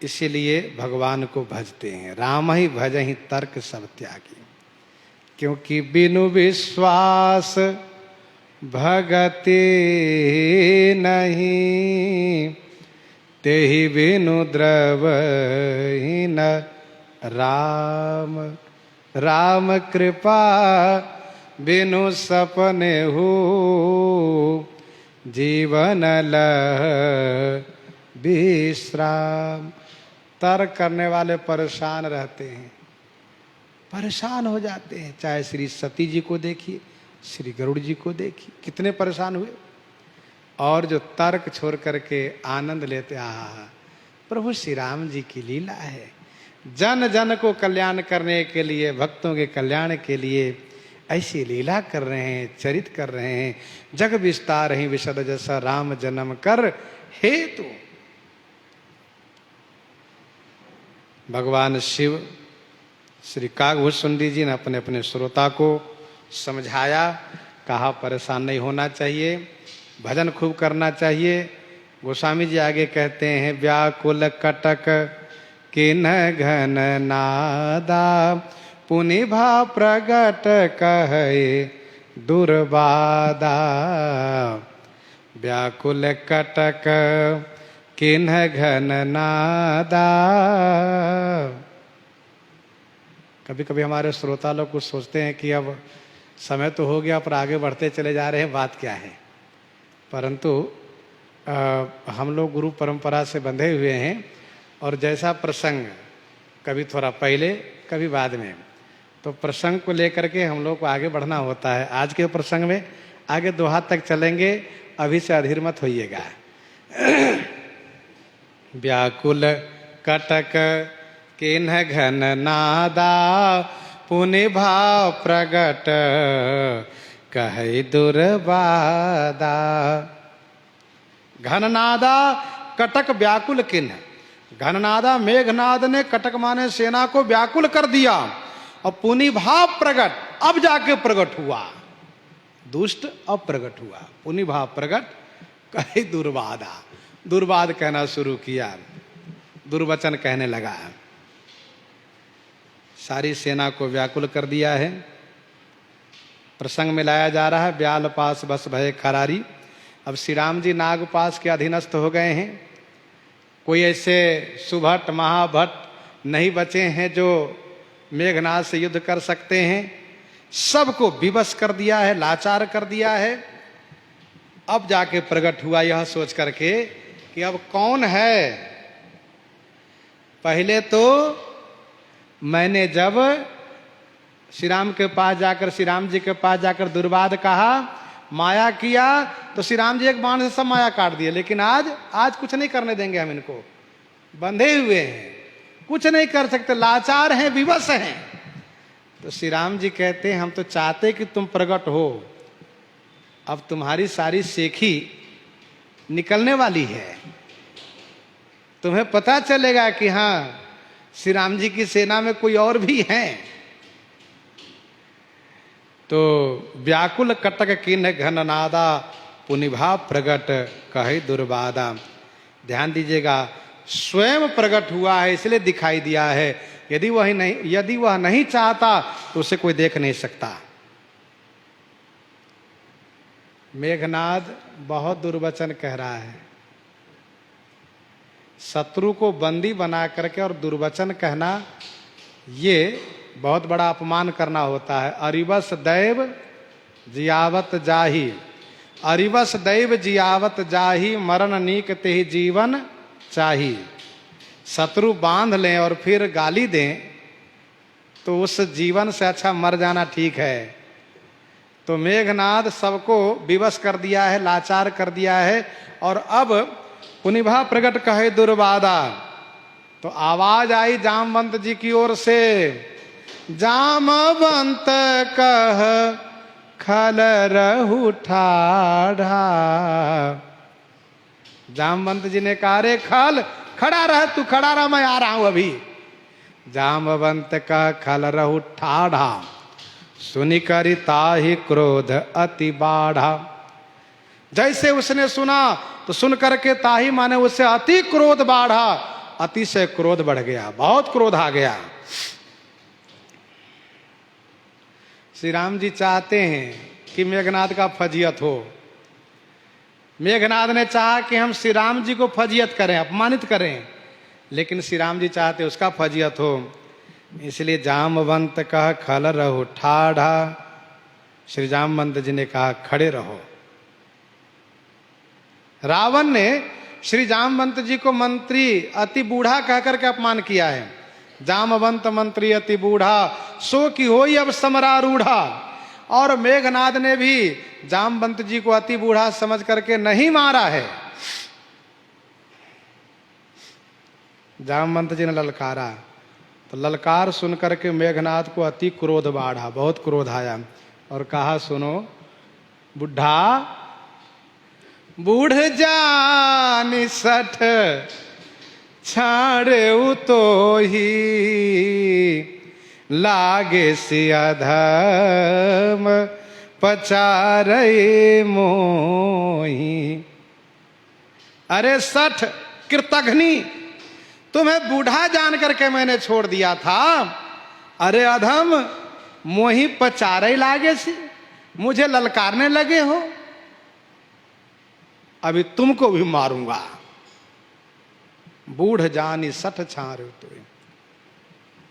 इसीलिए भगवान को भजते हैं, राम ही भजहि तर्क सब त्यागी, क्योंकि बिनु विश्वास भगति नहीं, तेहि बिनु द्रवहि न राम। राम कृपा बिनु सपने हो, जीवन लह विश्राम। तर्क करने वाले परेशान रहते हैं, परेशान हो जाते हैं। चाहे श्री सती जी को देखिए, श्री गरुड़ जी को देखिए, कितने परेशान हुए। और जो तर्क छोड़ करके आनंद लेते, आहा प्रभु श्री राम जी की लीला है। जन जन को कल्याण करने के लिए, भक्तों के कल्याण के लिए ऐसी लीला कर रहे हैं, चरित कर रहे हैं। जग विस्तार ही विशद जैसा राम जन्म कर हेतु। भगवान शिव श्री कागभूषुंडी जी ने अपने अपने श्रोता को समझाया, कहा परेशान नहीं होना चाहिए, भजन खूब करना चाहिए। गोस्वामी जी आगे कहते हैं, व्याकुल कटक किन्ह घन नादा, पुनि भाव प्रगट कहे दुर्बादा। व्याकुल कटक किन्ह घन नादा। कभी कभी हमारे श्रोता लोग कुछ सोचते हैं कि अब समय तो हो गया पर आगे बढ़ते चले जा रहे हैं, बात क्या है। परंतु हम लोग गुरु परंपरा से बंधे हुए हैं, और जैसा प्रसंग, कभी थोड़ा पहले कभी बाद में, तो प्रसंग को लेकर के हम लोग को आगे बढ़ना होता है। आज के प्रसंग में आगे दोहा तक चलेंगे, अभी से अधीर मत होइएगा। व्याकुल कटक किन्ह घन नादा, पुनि भाव प्रगट कहे दुर्बादा। घननादा कटक व्याकुल किन्ह। घननादा मेघनाद ने कटक माने सेना को व्याकुल कर दिया, और पुनि भाव प्रगट, अब जाके प्रगट हुआ। दुष्ट अब प्रगट हुआ, पुनि भाव प्रगट कहे दुर्बादा। दुर्बाद कहना शुरू किया, दुर्वचन कहने लगा, सारी सेना को व्याकुल कर दिया है। प्रसंग में लाया जा रहा है, ब्याल पास बस भय खरारी। अब श्री राम जी नागपास के अधीनस्थ हो गए हैं। कोई ऐसे सुभट महाभट नहीं बचे हैं जो मेघनाद से युद्ध कर सकते हैं। सबको विवश कर दिया है, लाचार कर दिया है। अब जाके प्रकट हुआ यह सोच करके कि अब कौन है। पहले तो मैंने जब श्री राम के पास जाकर, श्री राम जी के पास जाकर दुर्वाद कहा, माया किया, तो श्री राम जी एक बाण से सब माया काट दिए। लेकिन आज कुछ नहीं करने देंगे हम इनको, बंधे हुए हैं, कुछ नहीं कर सकते, लाचार हैं, विवश हैं। तो श्री राम जी कहते हैं हम तो चाहते कि तुम प्रकट हो, अब तुम्हारी सारी सेखी निकलने वाली है, तुम्हें पता चलेगा कि हाँ श्री राम जी की सेना में कोई और भी है। तो व्याकुल कटक किन घननादा पुनिभा प्रगट कहे दुर्बादा। ध्यान दीजिएगा, स्वयं प्रकट हुआ है इसलिए दिखाई दिया है, यदि वह नहीं चाहता तो उसे कोई देख नहीं सकता। मेघनाद बहुत दुर्वचन कह रहा है, शत्रु को बंदी बना करके और दुर्वचन कहना ये बहुत बड़ा अपमान करना होता है। अरिवस दैव जियावत जाही, अरिवस दैव जियावत जाही, मरण नीक तेहि जीवन चाही। शत्रु बांध लें और फिर गाली दें तो उस जीवन से अच्छा मर जाना ठीक है। तो मेघनाद सबको विवश कर दिया है, लाचार कर दिया है। और अब पुनिभा प्रगट कहे दुर्बादा, तो आवाज आई जामवंत जी की ओर से, जामवंत कह खल रहु ठाढ़ा। जामवंत जी ने कहा रे खल, खड़ा रह, तू खड़ा रह, मैं आ रहा हूं अभी। जामवंत कह खल रहु ठाढ़ा, सुनि करि ताहि क्रोध अति बाढ़ा। जैसे उसने सुना तो सुन करके ताही माने उससे अति क्रोध बाढ़ा, अतिशय क्रोध बढ़ गया, बहुत क्रोध आ गया। श्री राम जी चाहते हैं कि मेघनाद का फजियत हो। मेघनाद ने चाहा कि हम श्री राम जी को फजियत करें, अपमानित करें, लेकिन श्री राम जी चाहते उसका फजियत हो। इसलिए जामवंत कहा खल रहो ठाढ़ा, श्री जामवंत जी ने कहा खड़े रहो। रावण ने श्री जामवंत जी को मंत्री अति बूढ़ा कहकर के अपमान किया है। जामवंत मंत्री अति बूढ़ा, सो की होई अब समरारूढ़ा। और मेघनाद ने भी जामवंत जी को अति बूढ़ा समझ करके नहीं मारा है। जामवंत जी ने ललकारा, तो ललकार सुन करके मेघनाद को अति क्रोध बाढ़ा, बहुत क्रोध आया और कहा सुनो बुढ़ा, बूढ़ जानि सठ छाड़े तो ही, लागे सि अधम पचारे मोही। अरे सठ कृतघ्नि, तुम्हें बूढ़ा जान करके मैंने छोड़ दिया था। अरे अधम मोही पचारे लागे सी, मुझे ललकारने लगे हो, अभी तुमको भी मारूंगा। बूढ़ जानी सठ छारे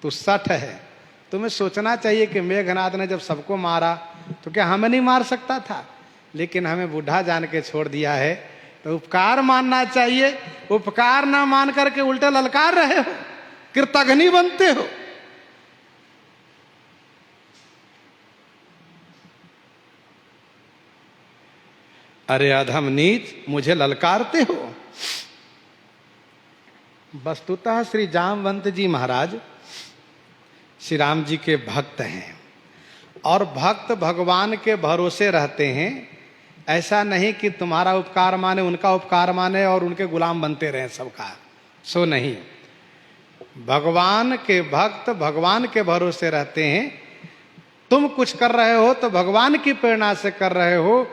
तू सठ है। तुम्हें सोचना चाहिए कि मेघनाद ने जब सबको मारा तो क्या हमें नहीं मार सकता था, लेकिन हमें बूढ़ा जान के छोड़ दिया है। तो उपकार मानना चाहिए, उपकार ना मान करके उल्टे ललकार रहे हो, कृतघ्नि बनते हो। अरे अधम नीच, मुझे ललकारते हो। वस्तुतः श्री जामवंत जी महाराज श्री राम जी के भक्त हैं और भक्त भगवान के भरोसे रहते हैं। ऐसा नहीं कि तुम्हारा उपकार माने उनका उपकार माने और उनके गुलाम बनते रहे सबका, सो नहीं। भगवान के भक्त भगवान के भरोसे रहते हैं। तुम कुछ कर रहे हो तो भगवान की प्रेरणा से कर रहे हो,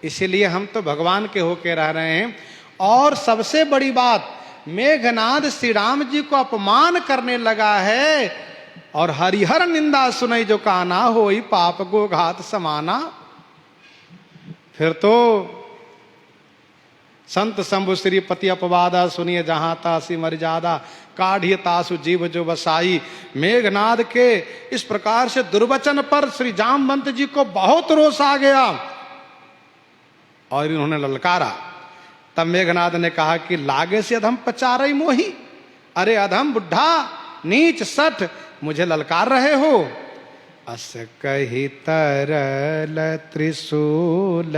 इसीलिए हम तो भगवान के होके रह रहे हैं। और सबसे बड़ी बात, मेघनाद श्री राम जी को अपमान करने लगा है और हरिहर निंदा सुनई जो काना होई पाप गो घात समाना। फिर तो संत शंभु श्री पति अपवादा, सुनिए जहां तासी मर्यादा, काढ़िय तासु जीव जो बसाई। मेघनाद के इस प्रकार से दुर्वचन पर श्री जामवंत जी को बहुत रोष आ गया और इन्होंने ललकारा। तब मेघनाद ने कहा कि लागे से अधम पचारई मोही। अरे अधम बुढ़ा नीच सठ, मुझे ललकार रहे हो। अस कही तरल त्रिशूल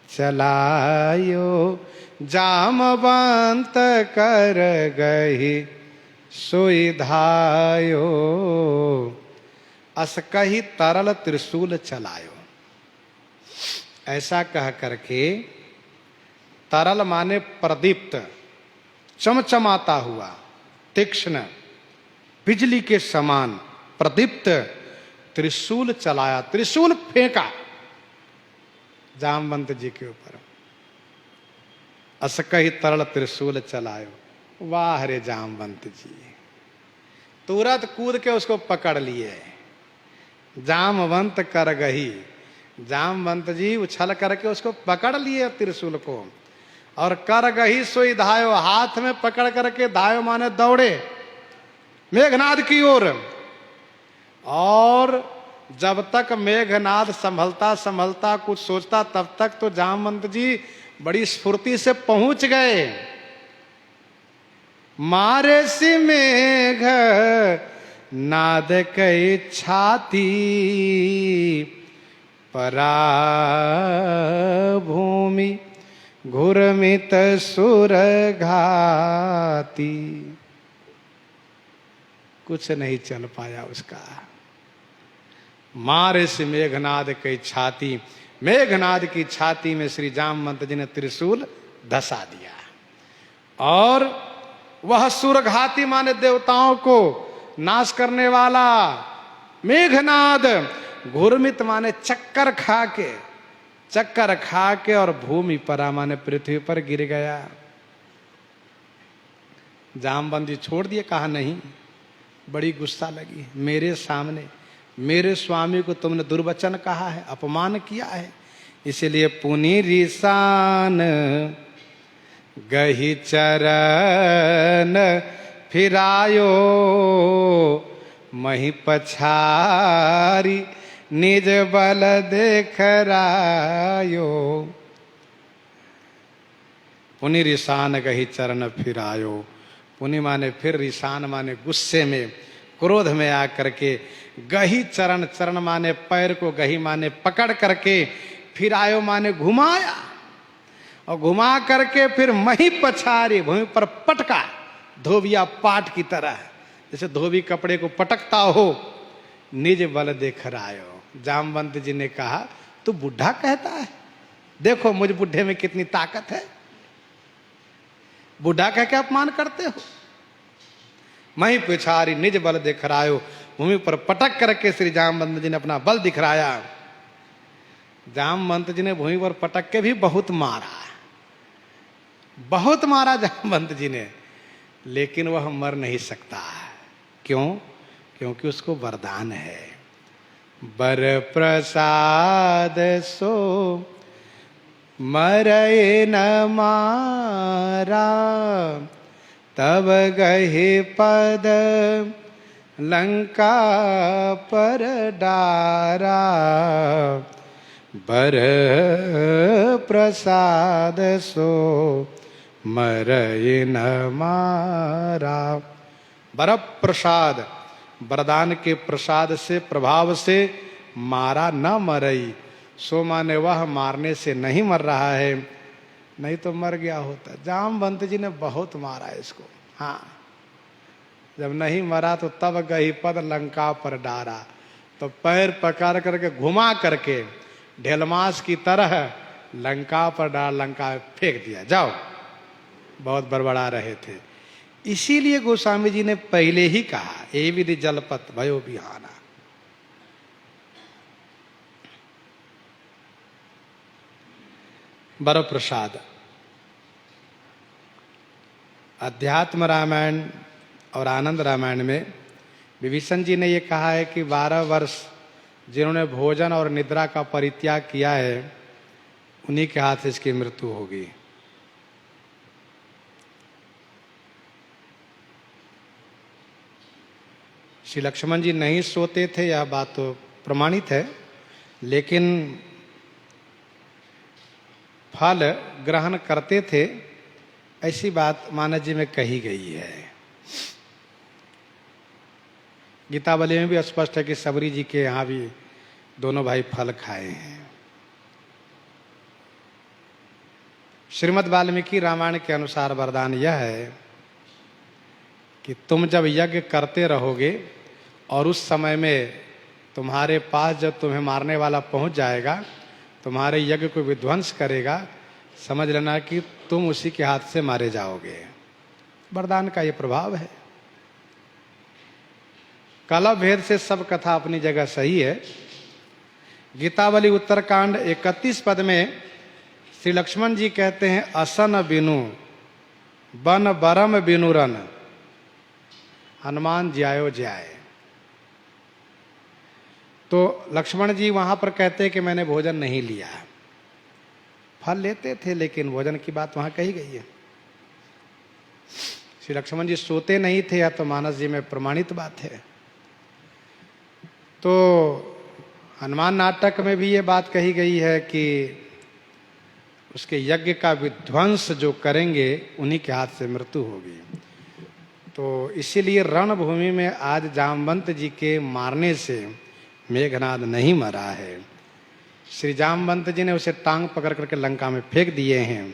चलायो, जामवंत कर गही सुई धायो। असकहि तरल त्रिशूल चलायो। ऐसा कह करके, तरल माने प्रदीप्त, चमचमाता हुआ, तीक्ष्ण, बिजली के समान प्रदीप्त त्रिशूल चलाया, त्रिशूल फेंका जामवंत जी के ऊपर। असकहि तरल त्रिशूल चलायो। वाह रे जामवंत जी, तुरंत कूद के उसको पकड़ लिए। जामवंत कर गही, जामवंत जी उछल करके उसको पकड़ लिए त्रिशूल को, और कर गही सोई धायो, हाथ में पकड़ करके धायो माने दौड़े मेघनाद की ओर। और जब तक मेघनाद संभलता संभलता कुछ सोचता, तब तक तो जामवंत जी बड़ी स्फूर्ति से पहुंच गए। मारे सी मेघ नाद कई छाती, परा भूमि घुरमित सुर घाती। कुछ नहीं चल पाया उसका। मारे से मेघनाद कई छाती, मेघनाद की छाती में श्री जामवंत जी ने त्रिशूल धसा दिया। और वह सुरघाती माने देवताओं को नाश करने वाला मेघनाद, घुरमित माने चक्कर खा के और भूमि परा माने पृथ्वी पर गिर गया। जामवंत जी छोड़ दिए, कहा नहीं। बड़ी गुस्सा लगी, मेरे सामने मेरे स्वामी को तुमने दुर्वचन कहा है, अपमान किया है, इसलिए पुनि रिसान गही चरण फिरायो, मही पछारी निज बल देखरायो। पुनि रिसान गही चरण फिरायो। पुनि माने फिर, रिसान माने गुस्से में, क्रोध में आकर के, गही चरण, चरण माने पैर को, गही माने पकड़ करके, फिर आयो माने घुमाया, और घुमा करके फिर मही पछारी, भूमि पर पटका, धोबिया पाट की तरह, जैसे धोबी कपड़े को पटकता हो। निज बल देख रायो। जामवंत जी ने कहा, तू बुढ़ा कहता है, देखो मुझ बुढ़े में कितनी ताकत है, बुढ़ा कह के अपमान करते हो। मही पिछारी निज बल दिखरायो, भूमि पर पटक करके श्री जामवंत जी ने अपना बल दिखराया। जामवंत जी ने भूमि पर पटक के भी बहुत मारा, बहुत मारा जामवंत जी ने, लेकिन वह मर नहीं सकता। क्यों? क्योंकि उसको वरदान है, बर प्रसाद सो मरए न मारा, तब गहे पद लंका पर डारा। बर प्रसाद सो मरए न मारा। बर प्रसाद, वरदान के प्रसाद से, प्रभाव से, मारा न मरई, सो माने वह मारने से नहीं मर रहा है, नहीं तो मर गया होता। जामवंत जी ने बहुत मारा इसको। हाँ, जब नहीं मरा तो तब गही पद लंका पर डारा, तो पैर पकड़ करके घुमा करके ढेलमास की तरह लंका पर डाल, लंका फेंक दिया, जाओ। बहुत बड़बड़ा रहे थे। इसीलिए गोस्वामी जी ने पहले ही कहा, ए विधि जलपत भयो बिहाना। बर प्रसाद। अध्यात्म रामायण और आनंद रामायण में विभीषण जी ने ये कहा है कि 12 वर्ष जिन्होंने भोजन और निद्रा का परित्याग किया है, उन्हीं के हाथ इसकी मृत्यु होगी। श्री लक्ष्मण जी नहीं सोते थे, यह बात तो प्रमाणित है, लेकिन फल ग्रहण करते थे, ऐसी बात मानस जी में कही गई है। गीतावली में भी स्पष्ट है कि सबरी जी के यहाँ भी दोनों भाई फल खाए हैं। श्रीमद् वाल्मीकि रामायण के अनुसार वरदान यह है कि तुम जब यज्ञ करते रहोगे और उस समय में तुम्हारे पास जब तुम्हें मारने वाला पहुंच जाएगा, तुम्हारे यज्ञ को विध्वंस करेगा, समझ लेना कि तुम उसी के हाथ से मारे जाओगे। वरदान का ये प्रभाव है। कलह भेद से सब कथा अपनी जगह सही है। गीतावली उत्तरकांड 31 पद में श्री लक्ष्मण जी कहते हैं, असन बिनु बन बरम बिनु रन, हनुमान ज्यायो ज्याय। तो लक्ष्मण जी वहां पर कहते हैं कि मैंने भोजन नहीं लिया। फल लेते थे लेकिन भोजन की बात वहां कही गई है। श्री लक्ष्मण जी सोते नहीं थे, या तो मानस जी में प्रमाणित बात है। तो हनुमान नाटक में भी ये बात कही गई है कि उसके यज्ञ का विध्वंस जो करेंगे उन्हीं के हाथ से मृत्यु होगी। तो इसीलिए रणभूमि में आज जामवंत जी के मारने से मेघनाद नहीं मरा है। श्री जामवंत जी ने उसे टांग पकड़ करके लंका में फेंक दिए हैं।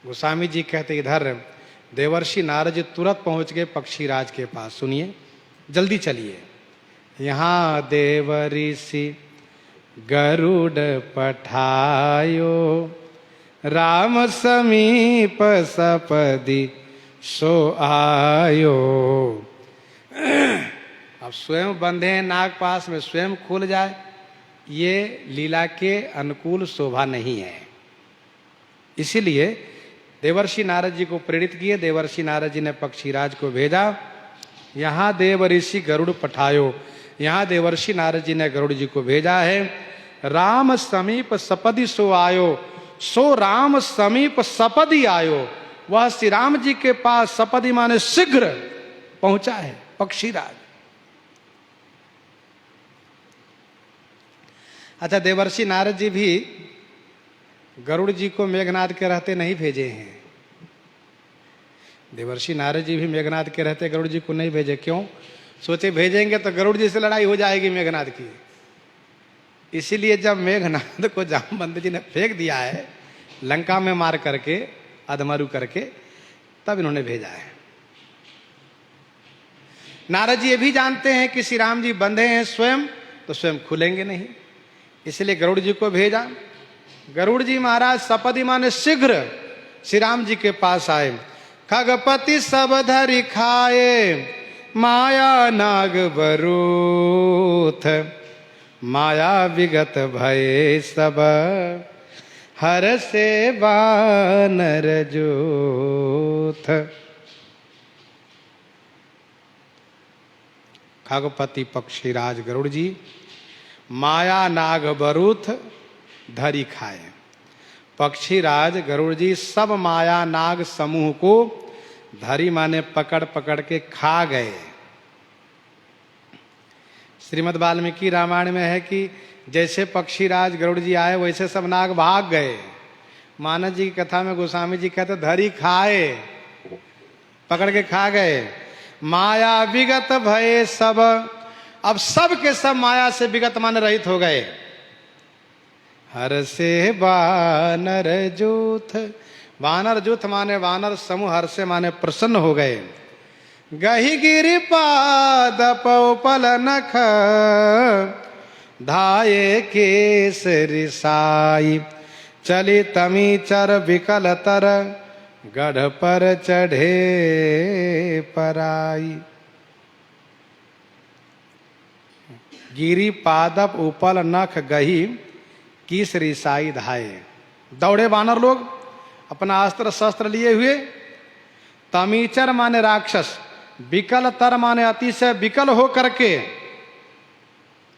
गोस्वामी जी कहते इधर देवर्षि नारद जी तुरंत पहुंच गए पक्षीराज के पास। सुनिए, जल्दी चलिए। यहाँ देव ऋषि गरुड़ पठायो, राम समीप सपदि सो आयो। अब स्वयं बंधे हैं नाग पास में, स्वयं खुल जाए, ये लीला के अनुकूल शोभा नहीं है। इसीलिए देवर्षि नारद जी को प्रेरित किए। देवर्षि नारद जी ने पक्षीराज को भेजा, यहाँ देव ऋषि गरुड़ पठायो। यहाँ देवर्षि नारद जी ने गरुड़ जी को भेजा है। राम समीप सपदि सो आयो, सो राम समीप सपदि आयो। वह श्री राम जी के पास सपदि माने शीघ्र पहुंचा है पक्षीराज। अच्छा, देवर्षि नारद जी भी गरुड़ जी को मेघनाद के रहते नहीं भेजे हैं। देवर्षि नारद जी भी मेघनाद के रहते गरुड़ जी को नहीं भेजे। क्यों? सोचे भेजेंगे तो गरुड़ जी से लड़ाई हो जाएगी मेघनाद की। इसीलिए जब मेघनाद को जामवंत जी ने फेंक दिया है लंका में मार करके, अधमरु करके, तब इन्होंने भेजा है। नारद जी ये भी जानते हैं कि श्री राम जी बंधे हैं स्वयं, तो स्वयं खुलेंगे नहीं, इसलिए गरुड़ जी को भेजा। गरुड़ जी महाराज सपदि माने शीघ्र श्री राम जी के पास आए। खगपति सब धरि खाए, माया नाग बरूथ, माया विगत भय सब, हर से बानर जूथ। खगपति पक्षीराज गरुड़ जी माया नाग बरूथ धरी खाए। पक्षीराज गरुड़ जी सब माया नाग समूह को धरी माने पकड़ पकड़ के खा गए। श्रीमद् वाल्मीकि रामायण में है कि जैसे पक्षीराज गरुड़ जी आए वैसे सब नाग भाग गए। मानस जी की कथा में गोस्वामी जी कहते धरी खाए, पकड़ के खा गए। माया विगत भय सब, अब सब के सब माया से विगत माने रहित हो गए। हर से वानर जूथ, वानर जूथ माने वानर समूह, हर से माने प्रसन्न हो गए। गही गिरि पाद पौपल नख, धाये केसरी साई, चली तमी चर विकल तर, गढ़ पर चढ़े पराई। गिरी पादप उपल नख गही कीसरी साई धाये। दौड़े वानर लोग अपना अस्त्र शस्त्र लिए हुए। तमीचर माने राक्षस, विकल तर माने अतिशय विकल हो करके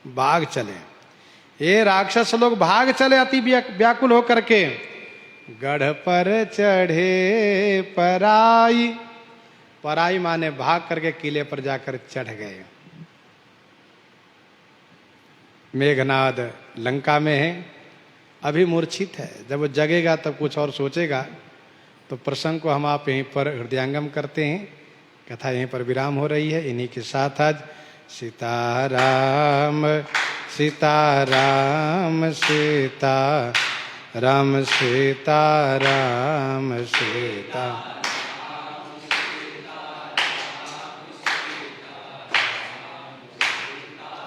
भाग चले। ये राक्षस लोग भाग चले अति व्याकुल हो करके। गढ़ पर चढ़े पराई, पराई माने भाग करके किले पर जाकर चढ़ गए। मेघनाद लंका में है, अभी मूर्छित है। जब वो जगेगा तब कुछ और सोचेगा। तो प्रसंग को हम आप यहीं पर हृदयंगम करते हैं। कथा यहीं पर विराम हो रही है। इन्हीं के साथ आज सीताराम सीताराम सीताराम सीताराम सीता